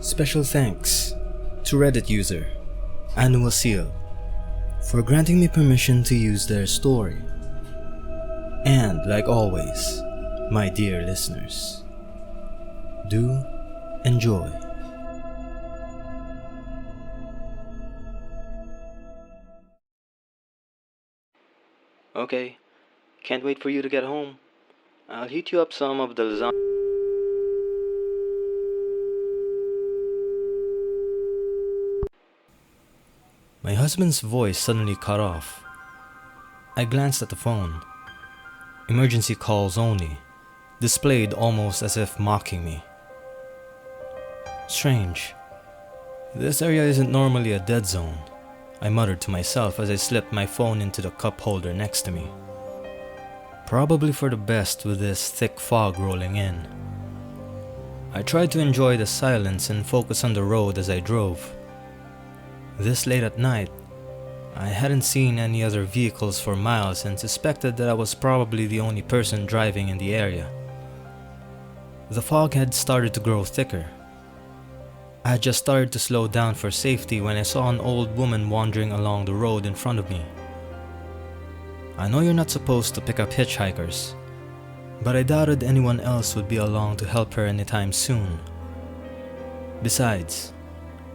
Special thanks to Reddit user Annual Seal for granting me permission to use their story. And like always, my dear listeners, do enjoy. Okay, can't wait for you to get home. I'll heat you up some of the lasagna. My husband's voice suddenly cut off. I glanced at the phone. Emergency calls only, displayed almost as if mocking me. Strange. This area isn't normally a dead zone, I muttered to myself as I slipped my phone into the cup holder next to me. Probably for the best with this thick fog rolling in. I tried to enjoy the silence and focus on the road as I drove. This late at night, I hadn't seen any other vehicles for miles and suspected that I was probably the only person driving in the area. The fog had started to grow thicker. I had just started to slow down for safety when I saw an old woman wandering along the road in front of me. I know you're not supposed to pick up hitchhikers, but I doubted anyone else would be along to help her anytime soon. Besides,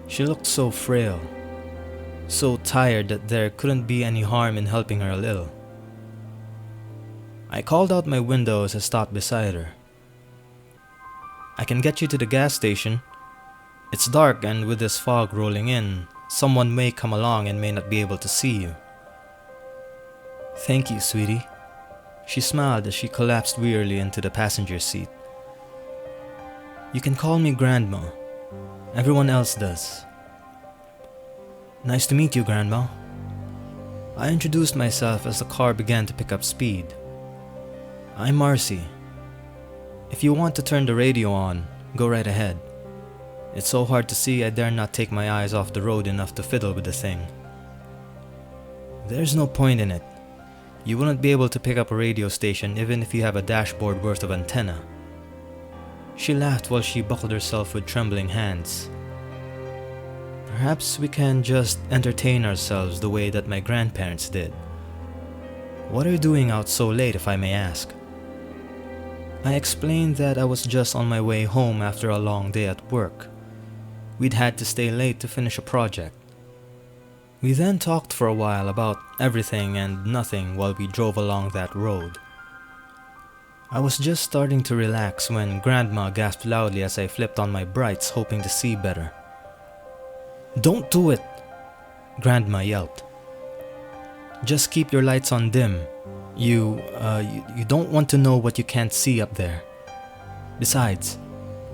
she looked so frail, so tired that there couldn't be any harm in helping her a little. I called out my window as I stopped beside her. "I can get you to the gas station. It's dark, and with this fog rolling in, someone may come along and may not be able to see you." "Thank you, sweetie." She smiled as she collapsed wearily into the passenger seat. "You can call me Grandma. Everyone else does." "Nice to meet you, Grandma." I introduced myself as the car began to pick up speed. "I'm Marcy. If you want to turn the radio on, go right ahead. It's so hard to see I dare not take my eyes off the road enough to fiddle with the thing." "There's no point in it. You wouldn't be able to pick up a radio station even if you have a dashboard worth of antenna." She laughed while she buckled herself with trembling hands. "Perhaps we can just entertain ourselves the way that my grandparents did. What are you doing out so late, if I may ask?" I explained that I was just on my way home after a long day at work. We'd had to stay late to finish a project. We then talked for a while about everything and nothing while we drove along that road. I was just starting to relax when Grandma gasped loudly as I flipped on my brights, hoping to see better. "Don't do it!" Grandma yelped. "Just keep your lights on dim. You don't want to know what you can't see up there. Besides,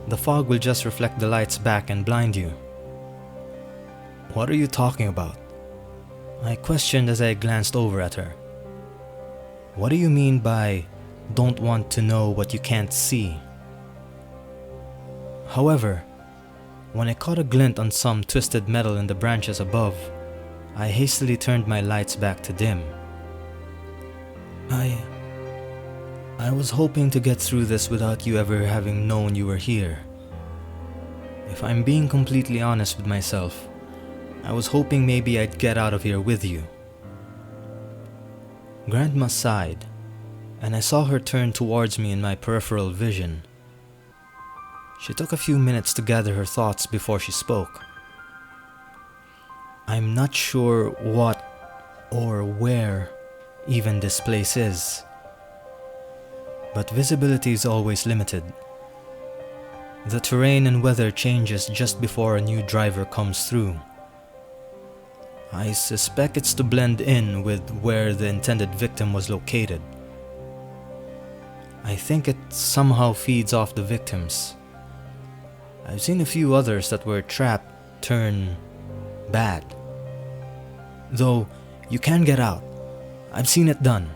the fog will just reflect the lights back and blind you." "What are you talking about?" I questioned as I glanced over at her. "What do you mean by don't want to know what you can't see?" However, when I caught a glint on some twisted metal in the branches above, I hastily turned my lights back to dim. I was hoping to get through this without you ever having known you were here. If I'm being completely honest with myself, I was hoping maybe I'd get out of here with you." Grandma sighed, and I saw her turn towards me in my peripheral vision. She took a few minutes to gather her thoughts before she spoke. "I'm not sure what or where even this place is, but visibility is always limited. The terrain and weather changes just before a new driver comes through. I suspect it's to blend in with where the intended victim was located. I think it somehow feeds off the victims. I've seen a few others that were trapped turn bad. Though you can get out. I've seen it done."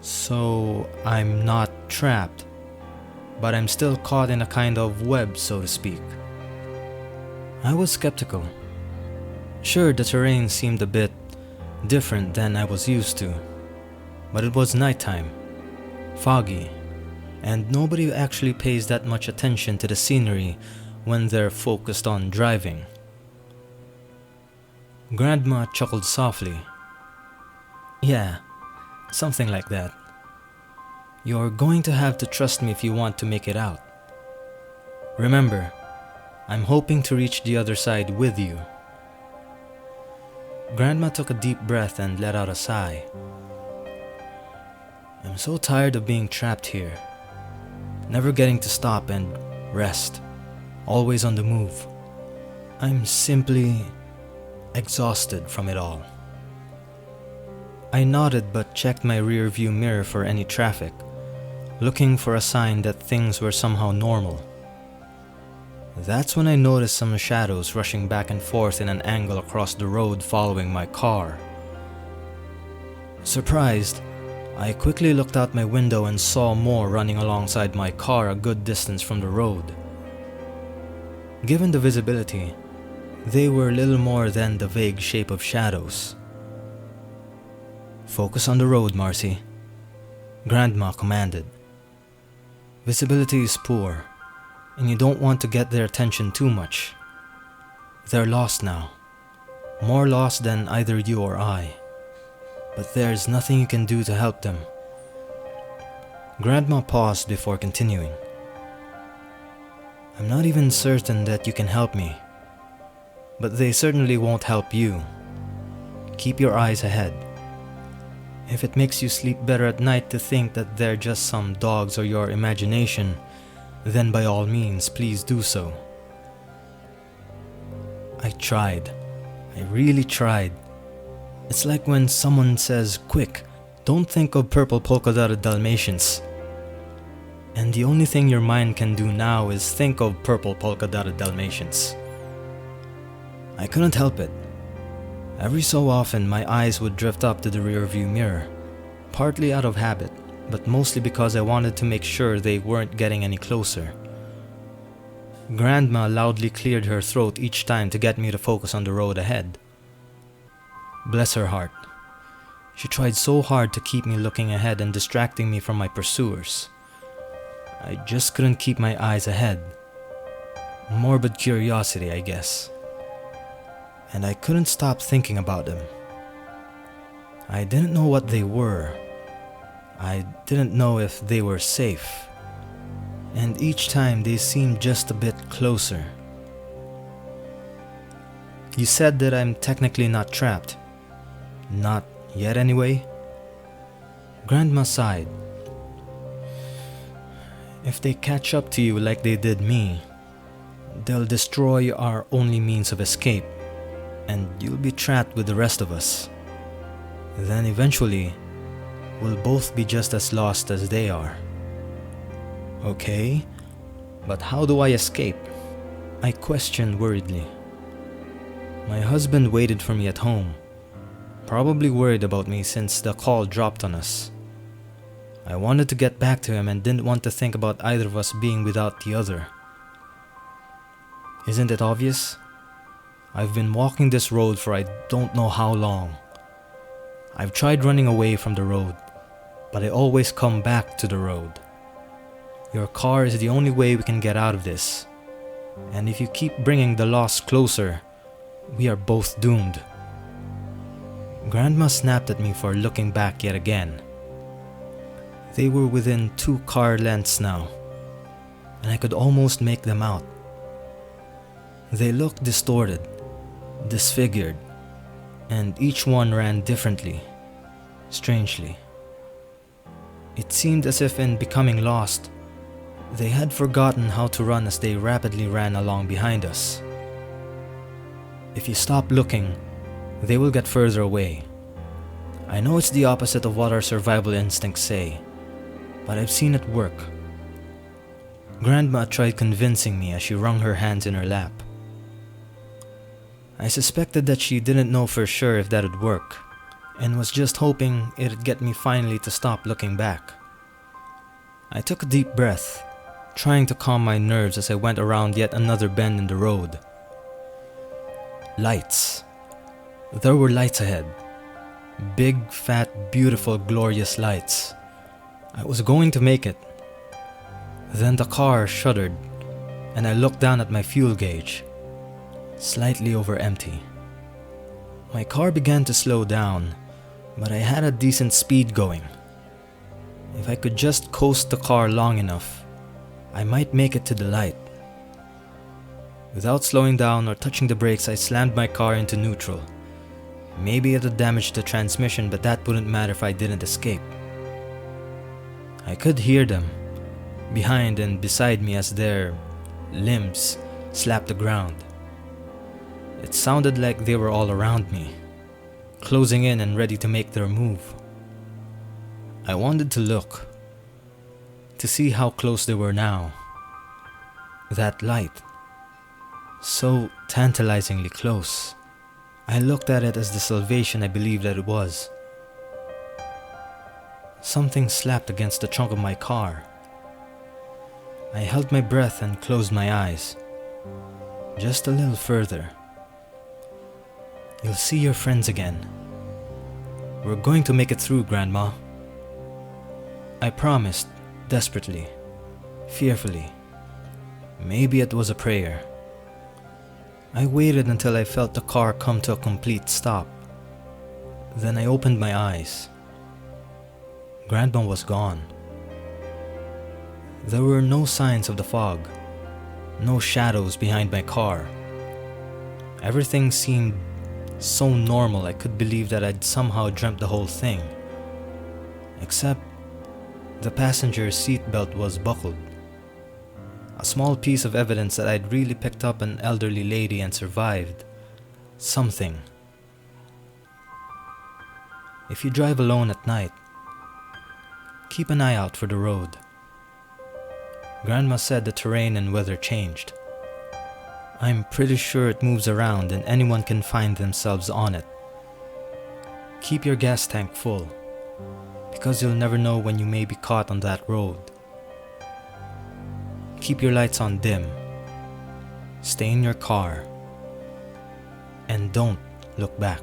"So I'm not trapped, but I'm still caught in a kind of web, so to speak." I was skeptical. Sure, the terrain seemed a bit different than I was used to, but it was nighttime, foggy, and nobody actually pays that much attention to the scenery when they're focused on driving. Grandma chuckled softly. Yeah, something like that. You're going to have to trust me if you want to make it out. Remember, I'm hoping to reach the other side with you. Grandma took a deep breath and let out a sigh. I'm so tired of being trapped here, never getting to stop and rest, always on the move. I'm simply exhausted from it all. I nodded but checked my rearview mirror for any traffic, looking for a sign that things were somehow normal. That's when I noticed some shadows rushing back and forth in an angle across the road following my car. Surprised, I quickly looked out my window and saw more running alongside my car a good distance from the road. Given the visibility, they were little more than the vague shape of shadows. Focus on the road, Marcy, Grandma commanded. Visibility is poor, and you don't want to get their attention too much. They're lost now, more lost than either you or I, but there's nothing you can do to help them. Grandma paused before continuing. I'm not even certain that you can help me, but they certainly won't help you. Keep your eyes ahead. If it makes you sleep better at night to think that they're just some dogs or your imagination, then by all means, please do so. I tried. I really tried. It's like when someone says, quick, don't think of purple polka-dotted Dalmatians. And the only thing your mind can do now is think of purple polka-dotted Dalmatians. I couldn't help it. Every so often, my eyes would drift up to the rearview mirror, partly out of habit, but mostly because I wanted to make sure they weren't getting any closer. Grandma loudly cleared her throat each time to get me to focus on the road ahead. Bless her heart. She tried so hard to keep me looking ahead and distracting me from my pursuers. I just couldn't keep my eyes ahead. Morbid curiosity, I guess. And I couldn't stop thinking about them. I didn't know what they were. I didn't know if they were safe. And each time they seemed just a bit closer. You said that I'm technically not trapped. Not yet anyway? Grandma sighed. If they catch up to you like they did me, they'll destroy our only means of escape, and you'll be trapped with the rest of us. Then eventually, we'll both be just as lost as they are. Okay, but how do I escape? I questioned worriedly. My husband waited for me at home, probably worried about me since the call dropped on us. I wanted to get back to him and didn't want to think about either of us being without the other. Isn't it obvious? I've been walking this road for I don't know how long. I've tried running away from the road, but I always come back to the road. Your car is the only way we can get out of this, and if you keep bringing the lost closer, we are both doomed. Grandma snapped at me for looking back yet again. They were within 2 car lengths now, and I could almost make them out. They looked distorted, disfigured, and each one ran differently, strangely. It seemed as if in becoming lost, they had forgotten how to run as they rapidly ran along behind us. If you stop looking, they will get further away. I know it's the opposite of what our survival instincts say, but I've seen it work. Grandma tried convincing me as she wrung her hands in her lap. I suspected that she didn't know for sure if that'd work, and was just hoping it'd get me finally to stop looking back. I took a deep breath, trying to calm my nerves as I went around yet another bend in the road. Lights. There were lights ahead. Big, fat, beautiful, glorious lights. I was going to make it. Then the car shuddered, and I looked down at my fuel gauge, slightly over empty. My car began to slow down, but I had a decent speed going. If I could just coast the car long enough, I might make it to the light. Without slowing down or touching the brakes, I slammed my car into neutral. Maybe it would damage the transmission, but that wouldn't matter if I didn't escape. I could hear them, behind and beside me, as their limbs slapped the ground. It sounded like they were all around me, closing in and ready to make their move. I wanted to look, to see how close they were now. That light, so tantalizingly close. I looked at it as the salvation I believed that it was. Something slapped against the trunk of my car. I held my breath and closed my eyes. Just a little further. You'll see your friends again. We're going to make it through, Grandma. I promised, desperately, fearfully. Maybe it was a prayer. I waited until I felt the car come to a complete stop. Then I opened my eyes. Grandma was gone. There were no signs of the fog, no shadows behind my car. Everything seemed so normal I could believe that I'd somehow dreamt the whole thing. Except the passenger's seatbelt was buckled. A small piece of evidence that I'd really picked up an elderly lady and survived. Something. If you drive alone at night, keep an eye out for the road. Grandma said the terrain and weather changed. I'm pretty sure it moves around and anyone can find themselves on it. Keep your gas tank full, because you'll never know when you may be caught on that road. Keep your lights on dim. Stay in your car. And don't look back.